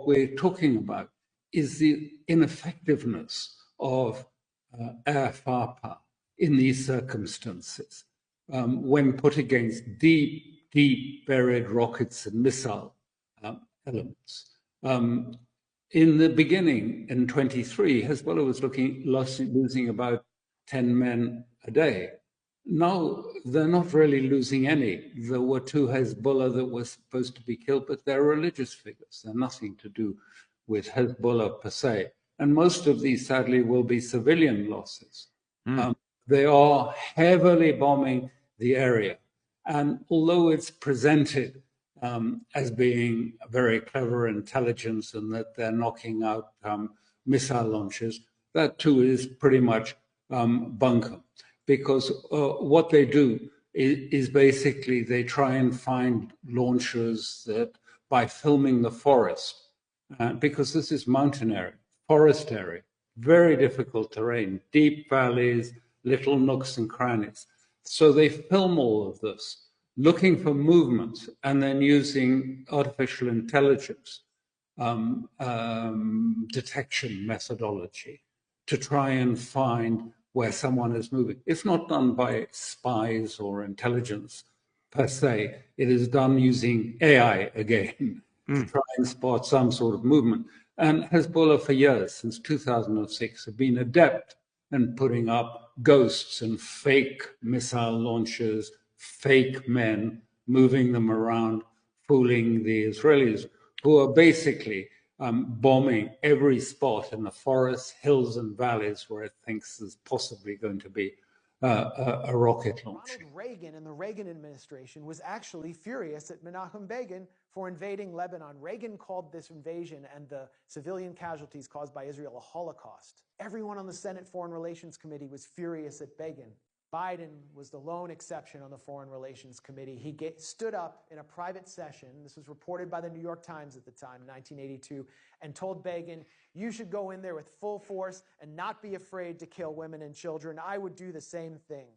we're talking about is the ineffectiveness of air firepower in these circumstances when put against deep, deep buried rockets and missile elements. In the beginning, in 23, Hezbollah was losing about 10 men a day. Now they're not really losing any. There were 2 Hezbollah that were supposed to be killed, but they're religious figures. They're nothing to do with Hezbollah per se. And most of these, sadly, will be civilian losses. They are heavily bombing the area. And although it's presented as being very clever intelligence and that they're knocking out missile launches, that too is pretty much bunkum. Because what they do is basically they try and find launchers that by filming the forest, because this is mountain area, forest area, very difficult terrain, deep valleys, little nooks and crannies. So they film all of this, looking for movements, and then using artificial intelligence detection methodology to try and find where someone is moving. It's not done by spies or intelligence per se. It is done using AI again to try and spot some sort of movement. And Hezbollah for years, since 2006, have been adept in putting up ghosts and fake missile launchers, fake men, moving them around, fooling the Israelis, who are basically bombing every spot in the forests, hills, and valleys where it thinks there's possibly going to be a rocket launch. Ronald Reagan and the Reagan administration was actually furious at Menachem Begin for invading Lebanon. Reagan called this invasion and the civilian casualties caused by Israel a Holocaust. Everyone on the Senate Foreign Relations Committee was furious at Begin. Biden was the lone exception on the Foreign Relations Committee. He stood up in a private session, this was reported by the New York Times at the time, 1982, and told Begin, you should go in there with full force and not be afraid to kill women and children. I would do the same thing.